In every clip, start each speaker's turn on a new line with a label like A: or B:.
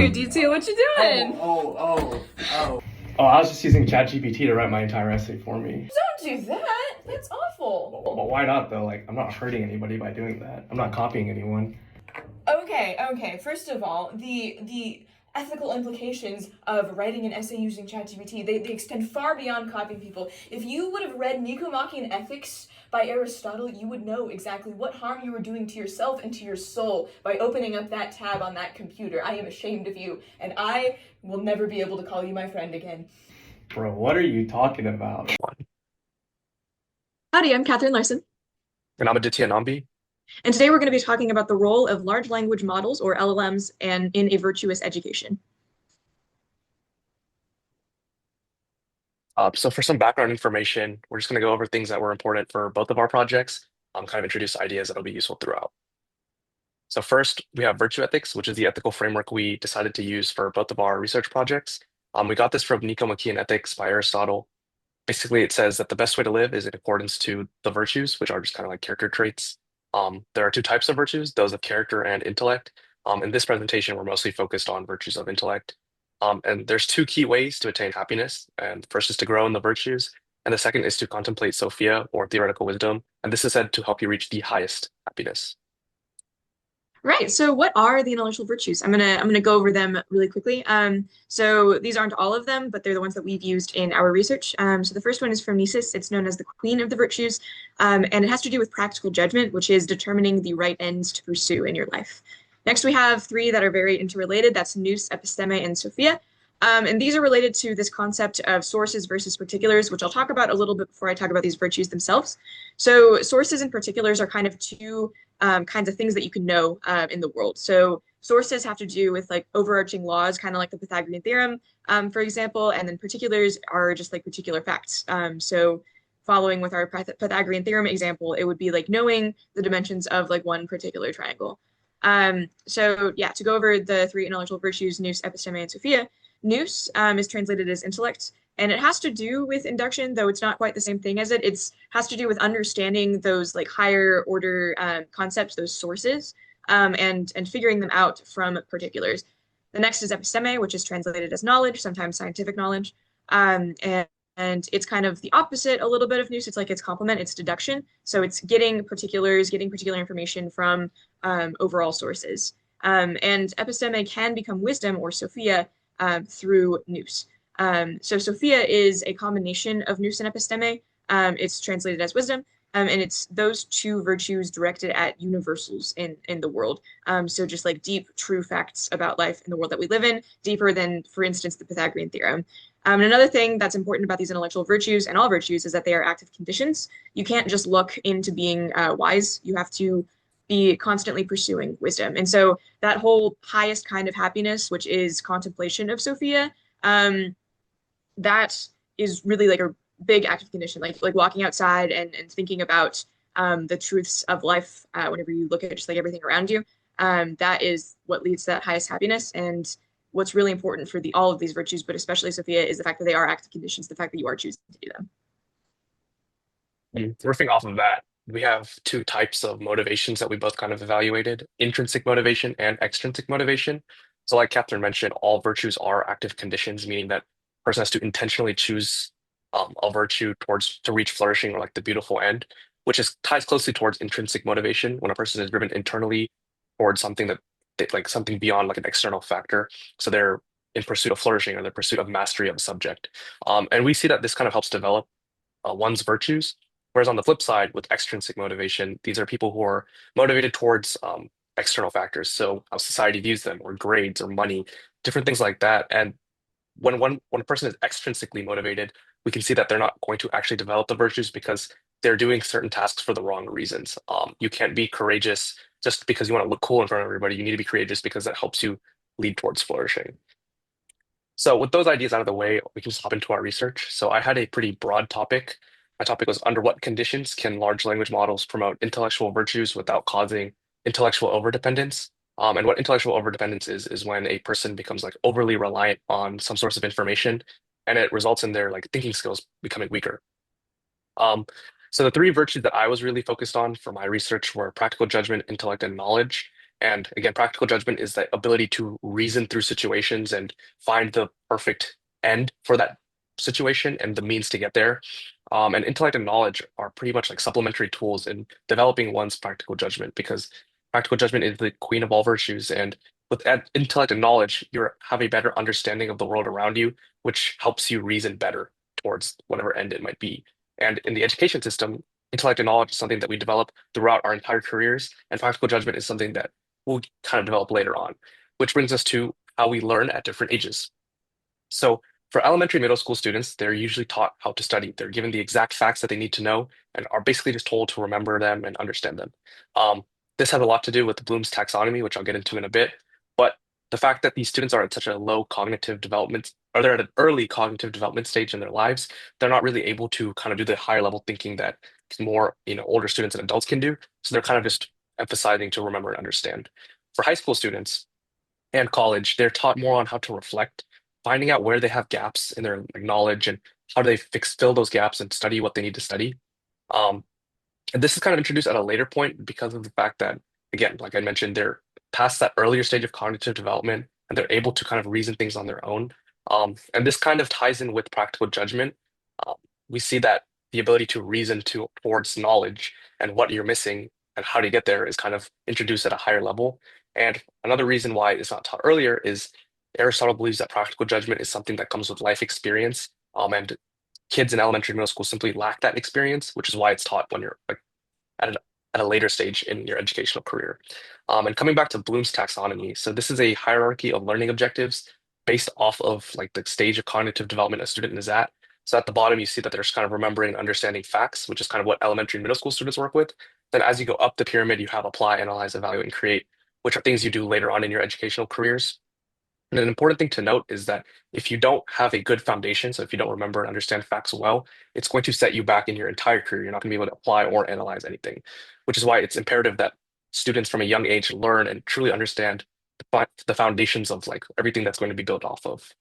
A: D2, what you doing?
B: Oh, I was just using ChatGPT to write my entire essay for me.
A: Don't do that. That's awful.
B: But why not though? Like, I'm not hurting anybody by doing that. I'm not copying anyone.
A: Okay. First of all, the ethical implications of writing an essay using ChatGPT, they extend far beyond copying people. If you would have read Nicomachean Ethics by Aristotle, you would know exactly what harm you were doing to yourself and to your soul by opening up that tab on that computer. I am ashamed of you, and I will never be able to call you my friend again.
B: Bro, what are you talking about?
C: Howdy, I'm Catherine Larson,
D: And I'm Aditya Nambi.
C: and today we're going to be talking about the role of large language models, or LLMs, and in a virtuous education.
D: So for some background information, we're just going to go over things that were important for both of our projects, kind of introduce ideas that'll be useful throughout. So first, we have virtue ethics, which is the ethical framework we decided to use for both of our research projects. We got this from Nicomachean Ethics by Aristotle. Basically, it says that the best way to live is in accordance to the virtues, which are just kind of like character traits. There are two types of virtues, those of character and intellect. In this presentation, we're mostly focused on virtues of intellect. And there's two key ways to attain happiness. And the first is to grow in the virtues, and the second is to contemplate Sophia or theoretical wisdom. And this is said to help you reach the highest happiness.
C: Right. So, what are the intellectual virtues? I'm gonna go over them really quickly. So these aren't all of them, but they're the ones that we've used in our research. So the first one is from Nisus. It's known as the Queen of the Virtues, and it has to do with practical judgment, which is determining the right ends to pursue in your life. Next, we have three that are very interrelated. That's Nous, Episteme, and Sophia. And these are related to this concept of sources versus particulars, which I'll talk about a little bit before I talk about these virtues themselves. So sources and particulars are kind of two kinds of things that you can know in the world. So sources have to do with like overarching laws, kind of like the Pythagorean theorem, for example, and then particulars are just like particular facts. So following with our Pythagorean theorem example, it would be like knowing the dimensions of like one particular triangle. So yeah, to go over the three intellectual virtues, Nous, Episteme, and Sophia. Nous is translated as intellect, and it has to do with induction, though it's not quite the same thing as it. It's has to do with understanding those like higher order concepts, those sources, and figuring them out from particulars. The next is episteme, which is translated as knowledge, sometimes scientific knowledge, and it's kind of the opposite a little bit of nous. It's like its complement, it's deduction. So it's getting particulars, getting particular information from overall sources. And episteme can become wisdom or Sophia through nous. So Sophia is a combination of nous and episteme. It's translated as wisdom, and it's those two virtues directed at universals in the world. So just like deep, true facts about life in the world that we live in, deeper than, for instance, the Pythagorean theorem. And another thing that's important about these intellectual virtues and all virtues is that they are active conditions. You can't just look into being wise. You have to be constantly pursuing wisdom. And so that whole highest kind of happiness, which is contemplation of Sophia, that is really like a big active condition, like walking outside and thinking about the truths of life whenever you look at just like everything around you. That is what leads to that highest happiness. And what's really important for the all of these virtues, but especially Sophia, is the fact that they are active conditions, the fact that you are choosing to do them.
D: And riffing off of that, we have two types of motivations that we both kind of evaluated, intrinsic motivation and extrinsic motivation. So like Catherine mentioned, all virtues are active conditions, meaning that a person has to intentionally choose a virtue towards to reach flourishing or like the beautiful end, which is ties closely towards intrinsic motivation when a person is driven internally towards something that like something beyond like an external factor. So they're in pursuit of flourishing or the pursuit of mastery of a subject. And we see that this kind of helps develop one's virtues. Whereas on the flip side, with extrinsic motivation, these are people who are motivated towards external factors. So how society views them, or grades, or money, different things like that. And when a person is extrinsically motivated, we can see that they're not going to actually develop the virtues because they're doing certain tasks for the wrong reasons. You can't be courageous just because you want to look cool in front of everybody. You need to be courageous because that helps you lead towards flourishing. So with those ideas out of the way, we can just hop into our research. So I had a pretty broad topic. My topic was under what conditions can large language models promote intellectual virtues without causing intellectual overdependence? And what intellectual overdependence is when a person becomes like overly reliant on some source of information and it results in their like thinking skills becoming weaker. Um, so the three virtues that I was really focused on for my research were practical judgment, intellect, and knowledge. And again, practical judgment is the ability to reason through situations and find the perfect end for that situation and the means to get there. And intellect and knowledge are pretty much like supplementary tools in developing one's practical judgment because practical judgment is the queen of all virtues. And with intellect and knowledge, you have a better understanding of the world around you, which helps you reason better towards whatever end it might be. And in the education system, intellect and knowledge is something that we develop throughout our entire careers, and practical judgment is something that we'll kind of develop later on, which brings us to how we learn at different ages. So for elementary middle school students, they're usually taught how to study. They're given the exact facts that they need to know and are basically just told to remember them and understand them. Um, this has a lot to do with Bloom's taxonomy, which I'll get into in a bit. But the fact that these students are at such a low cognitive development, or they're at an early cognitive development stage in their lives, they're not really able to kind of do the higher level thinking that more, older students and adults can do. So they're kind of just emphasizing to remember and understand. For high school students, and college, they're taught more on how to reflect, finding out where they have gaps in their like, knowledge and how do they fill those gaps and study what they need to study. Um, and this is kind of introduced at a later point because of the fact that, again, like I mentioned, they're past that earlier stage of cognitive development and they're able to kind of reason things on their own. And this kind of ties in with practical judgment. Um, we see that the ability to reason towards knowledge and what you're missing and how to get there is kind of introduced at a higher level. And another reason why it's not taught earlier is Aristotle believes that practical judgment is something that comes with life experience. And kids in elementary and middle school simply lack that experience, which is why it's taught when you're like at a later stage in your educational career. And coming back to Bloom's taxonomy, so this is a hierarchy of learning objectives based off of like the stage of cognitive development a student is at. So at the bottom, you see that there's kind of remembering and understanding facts, which is kind of what elementary and middle school students work with. Then as you go up the pyramid, you have apply, analyze, evaluate, and create, which are things you do later on in your educational careers. And an important thing to note is that if you don't have a good foundation, so if you don't remember and understand facts well, it's going to set you back in your entire career. You're not going to be able to apply or analyze anything, which is why it's imperative that students from a young age learn and truly understand the foundations of like everything that's going to be built off of.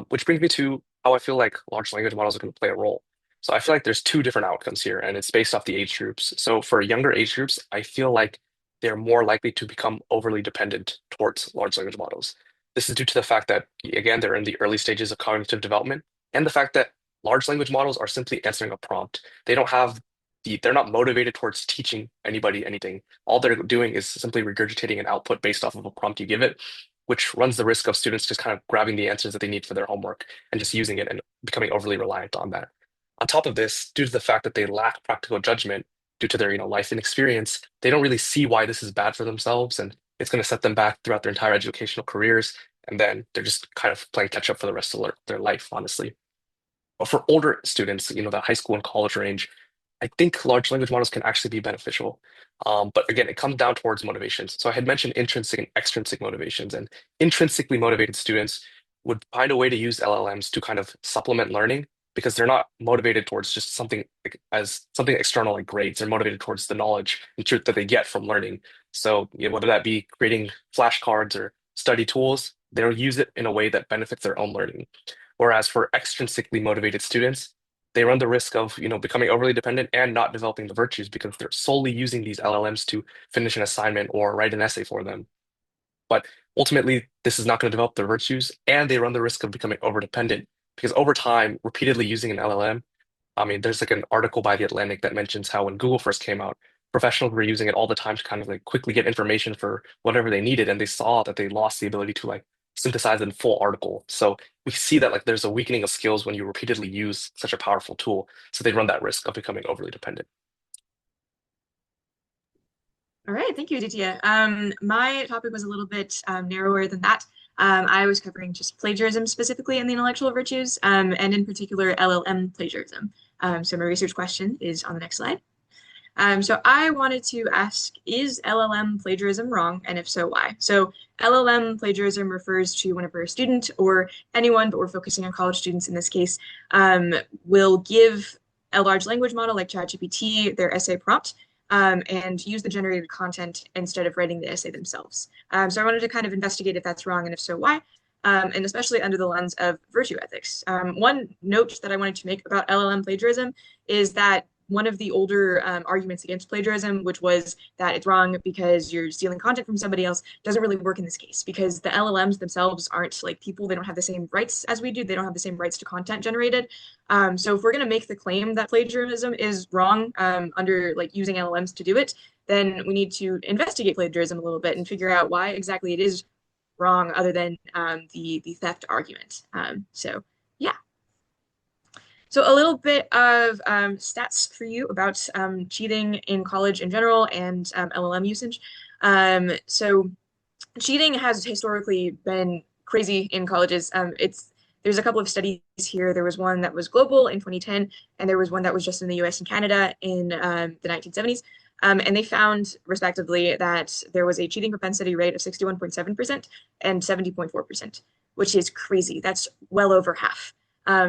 D: Which brings me to how I feel like large language models are going to play a role. So I feel like there's two different outcomes here, and it's based off the age groups. So for younger age groups, I feel like they're more likely to become overly dependent towards large language models. This is due to the fact that, again, they're in the early stages of cognitive development, and the fact that large language models are simply answering a prompt. They don't have they're not motivated towards teaching anybody anything. All they're doing is simply regurgitating an output based off of a prompt you give it, which runs the risk of students just kind of grabbing the answers that they need for their homework and just using it and becoming overly reliant on that. On top of this, due to the fact that they lack practical judgment due to their, life and experience, they don't really see why this is bad for themselves and it's going to set them back throughout their entire educational careers. And then they're just kind of playing catch up for the rest of their life, honestly. But for older students, the high school and college range, I think large language models can actually be beneficial. But again, it comes down towards motivations. So I had mentioned intrinsic and extrinsic motivations, and intrinsically motivated students would find a way to use LLMs to kind of supplement learning because they're not motivated towards just something like, as something external like grades. They're motivated towards the knowledge and truth that they get from learning. So whether that be creating flashcards or study tools, they'll use it in a way that benefits their own learning. Whereas for extrinsically motivated students, they run the risk of, becoming overly dependent and not developing the virtues because they're solely using these LLMs to finish an assignment or write an essay for them. But ultimately, this is not going to develop their virtues, and they run the risk of becoming over dependent because over time, repeatedly using an LLM, I mean, there's like an article by The Atlantic that mentions how when Google first came out, professionals were using it all the time to kind of like quickly get information for whatever they needed, and they saw that they lost the ability to like synthesize in full article. So we see that like there's a weakening of skills when you repeatedly use such a powerful tool. So they run that risk of becoming overly dependent.
C: All right, thank you, Aditya. My topic was a little bit narrower than that. I was covering just plagiarism specifically in the intellectual virtues, and in particular LLM plagiarism. So my research question is on the next slide. So I wanted to ask, is LLM plagiarism wrong? And if so, why? So LLM plagiarism refers to whenever a student or anyone, but we're focusing on college students in this case, will give a large language model like ChatGPT their essay prompt and use the generated content instead of writing the essay themselves. So I wanted to kind of investigate if that's wrong and if so, why? And especially under the lens of virtue ethics. One note that I wanted to make about LLM plagiarism is that one of the older arguments against plagiarism, which was that it's wrong because you're stealing content from somebody else, doesn't really work in this case because the LLMs themselves aren't like people. They don't have the same rights as we do. They don't have the same rights to content generated. So if we're going to make the claim that plagiarism is wrong under like using LLMs to do it, then we need to investigate plagiarism a little bit and figure out why exactly it is wrong other than the theft argument. So yeah. So a little bit of stats for you about cheating in college in general and LLM usage. So cheating has historically been crazy in colleges. There's a couple of studies here. There was one that was global in 2010, and there was one that was just in the US and Canada in the 1970s. And they found, respectively, that there was a cheating propensity rate of 61.7% and 70.4%, which is crazy. That's well over half.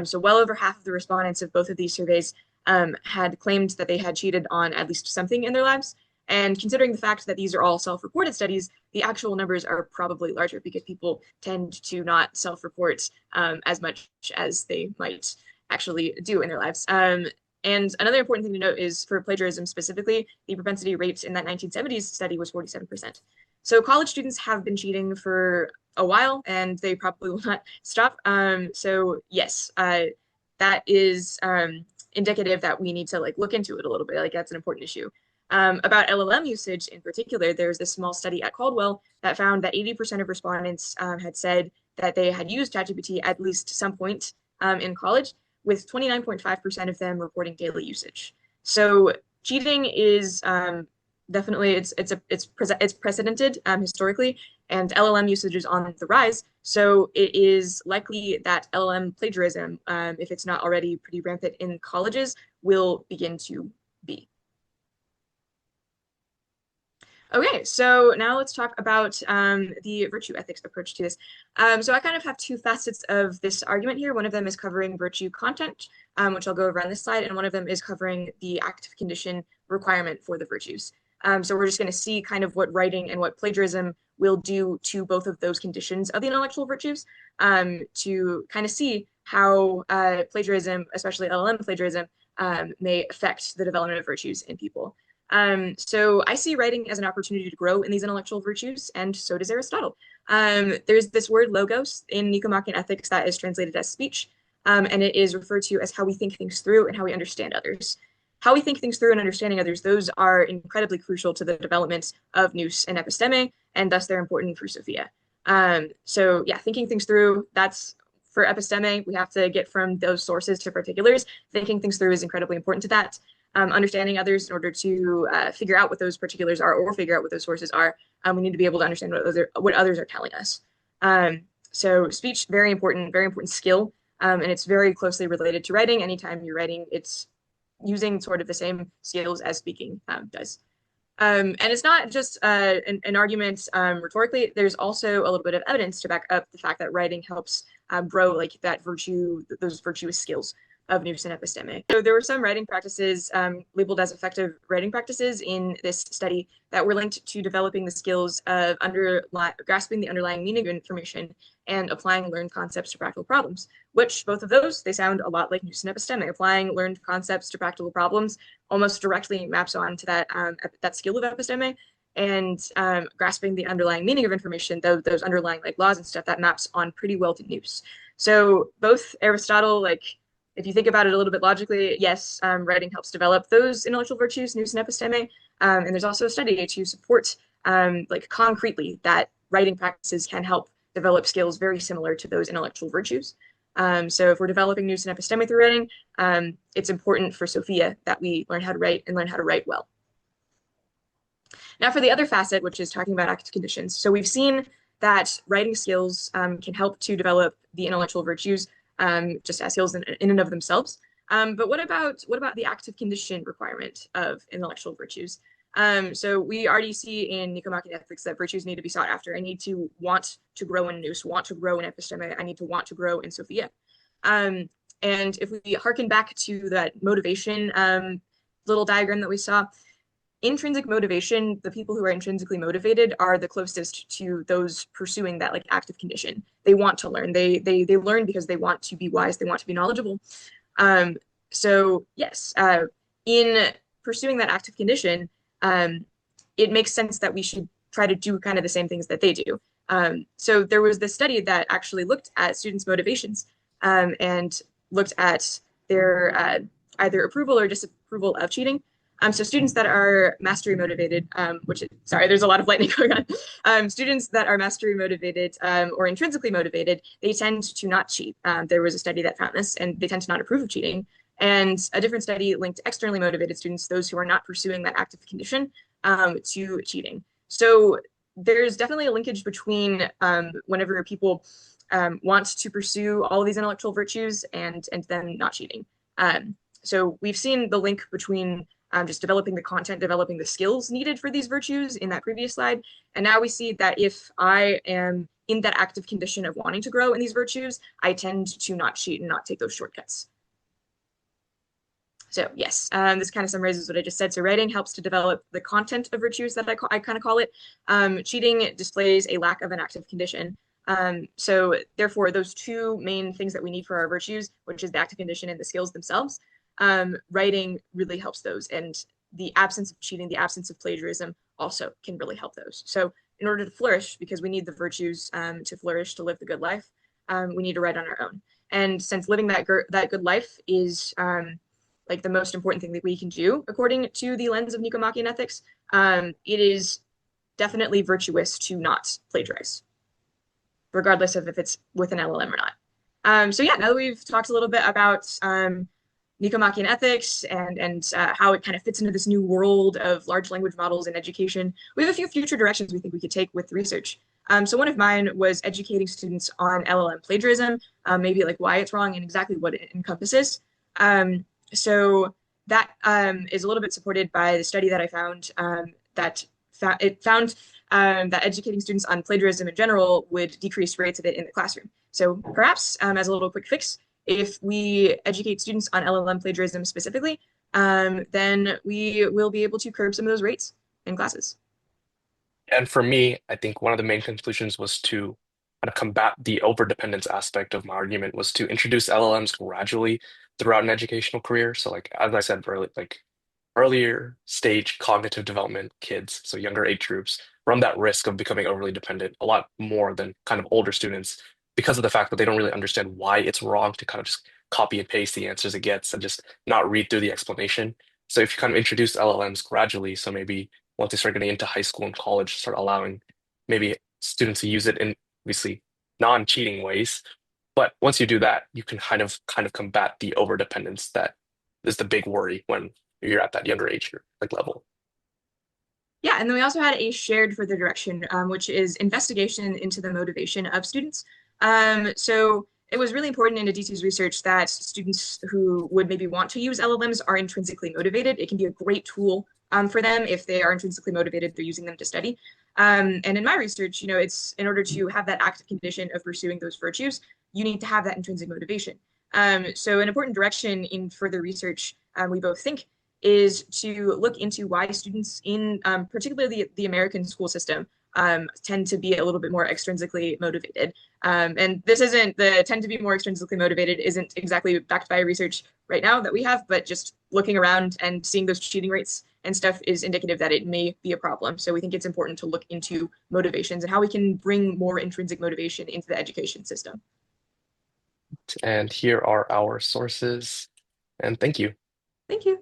C: So well over half of the respondents of both of these surveys had claimed that they had cheated on at least something in their lives. And considering the fact that these are all self-reported studies, the actual numbers are probably larger because people tend to not self-report as much as they might actually do in their lives. And another important thing to note is for plagiarism specifically, the propensity rate in that 1970s study was 47%. So college students have been cheating for a while and they probably will not stop. So yes, that is indicative that we need to like look into it a little bit. Like that's an important issue. About LLM usage in particular, there's this small study at Caldwell that found that 80% of respondents had said that they had used ChatGPT at least some point in college, with 29.5% of them reporting daily usage. So cheating is definitely it's precedented historically, and LLM usage is on the rise. So it is likely that LLM plagiarism, if it's not already pretty rampant in colleges, will begin to be. Okay, so now let's talk about the virtue ethics approach to this. So I kind of have two facets of this argument here. One of them is covering virtue content, which I'll go over on this slide, and one of them is covering the active condition requirement for the virtues. So we're just going to see kind of what writing and what plagiarism will do to both of those conditions of the intellectual virtues to kind of see how plagiarism, especially LLM plagiarism, may affect the development of virtues in people. So I see writing as an opportunity to grow in these intellectual virtues, and so does Aristotle. There's this word logos in Nicomachean Ethics that is translated as speech, and it is referred to as how we think things through and how we understand others. How we think things through and understanding others, those are incredibly crucial to the development of nous and episteme, and thus they're important for Sophia. So yeah, thinking things through, that's for episteme, we have to get from those sources to particulars. Thinking things through is incredibly important to that. Understanding others in order to figure out what those particulars are or figure out what those sources are, we need to be able to understand what others are telling us. So speech, very important skill, and it's very closely related to writing. Anytime you're writing, it's using sort of the same skills as speaking does. And it's not just an argument rhetorically. There's also a little bit of evidence to back up the fact that writing helps grow like that virtue, those virtuous skills of nous and episteme. So there were some writing practices labeled as effective writing practices in this study that were linked to developing the skills of grasping the underlying meaning of information and applying learned concepts to practical problems, which both of those, they sound a lot like nous and episteme. Applying learned concepts to practical problems almost directly maps on to that skill of episteme, and grasping the underlying meaning of information, those underlying like laws and stuff, that maps on pretty well to nous. So both Aristotle, like, if you think about it a little bit logically, yes, writing helps develop those intellectual virtues, nous and episteme, and there's also a study to support, like concretely, that writing practices can help develop skills very similar to those intellectual virtues. So if we're developing nous and episteme through writing, it's important for Sophia that we learn how to write and learn how to write well. Now for the other facet, which is talking about active conditions. So we've seen that writing skills can help to develop the intellectual virtues, just as skills in and of themselves. But what about the active condition requirement of intellectual virtues? So we already see in Nicomachean Ethics that virtues need to be sought after. I need to want to grow in nous, want to grow in episteme. I need to want to grow in Sophia. And if we harken back to that motivation little diagram that we saw, intrinsic motivation, the people who are intrinsically motivated are the closest to those pursuing that like active condition. They want to learn. They learn because they want to be wise. They want to be knowledgeable. So yes, in pursuing that active condition, it makes sense that we should try to do kind of the same things that they do. So there was this study that actually looked at students' motivations and looked at their either approval or disapproval of cheating. So students that are mastery motivated, sorry, there's a lot of lightning going on. Students that are mastery motivated or intrinsically motivated, they tend to not cheat. There was a study that found this, and they tend to not approve of cheating. And a different study linked externally motivated students, those who are not pursuing that active condition, to cheating. So there's definitely a linkage between whenever people want to pursue all of these intellectual virtues and them not cheating. So we've seen the link between just developing the content, developing the skills needed for these virtues in that previous slide. And now we see that if I am in that active condition of wanting to grow in these virtues, I tend to not cheat and not take those shortcuts. So yes, this kind of summarizes what I just said. So writing helps to develop the content of virtues that I kind of call it. Cheating displays a lack of an active condition. So therefore, those two main things that we need for our virtues, which is the active condition and the skills themselves, writing really helps those. And the absence of cheating, the absence of plagiarism also can really help those. So in order to flourish, because we need the virtues to flourish, to live the good life, we need to write on our own. And since living that good life is like the most important thing that we can do, according to the lens of Nicomachean ethics, it is definitely virtuous to not plagiarize, regardless of if it's with an LLM or not. So yeah, now that we've talked a little bit about Nicomachean ethics and how it kind of fits into this new world of large language models in education, we have a few future directions we think we could take with research. So one of mine was educating students on LLM plagiarism, maybe like why it's wrong and exactly what it encompasses. So that is a little bit supported by the study that I found that found that educating students on plagiarism in general would decrease rates of it in the classroom. So perhaps as a little quick fix, if we educate students on LLM plagiarism specifically, then we will be able to curb some of those rates in classes.
D: And for me, I think one of the main conclusions was to kind of combat the overdependence aspect of my argument was to introduce LLMs gradually throughout an educational career. So like as I said earlier, like earlier stage cognitive development kids, so younger age groups, run that risk of becoming overly dependent a lot more than kind of older students because of the fact that they don't really understand why it's wrong to kind of just copy and paste the answers it gets and just not read through the explanation. So if you kind of introduce LLMs gradually, so maybe once they start getting into high school and college, start allowing maybe students to use it in obviously non-cheating ways. But once you do that, you can kind of combat the overdependence that is the big worry when you're at that younger age like level.
C: Yeah, and then we also had a shared further direction, which is investigation into the motivation of students. So it was really important in Aditi's research that students who would maybe want to use LLMs are intrinsically motivated. It can be a great tool for them if they are intrinsically motivated, they're using them to study. And in my research, it's in order to have that active condition of pursuing those virtues, you need to have that intrinsic motivation. So an important direction in further research, we both think, is to look into why students in particularly the American school system tend to be a little bit more extrinsically motivated. And this isn't the tend to be more extrinsically motivated isn't exactly backed by research right now that we have, but just looking around and seeing those cheating rates and stuff is indicative that it may be a problem. So we think it's important to look into motivations and how we can bring more intrinsic motivation into the education system.
D: And here are our sources. And thank you.
C: Thank you.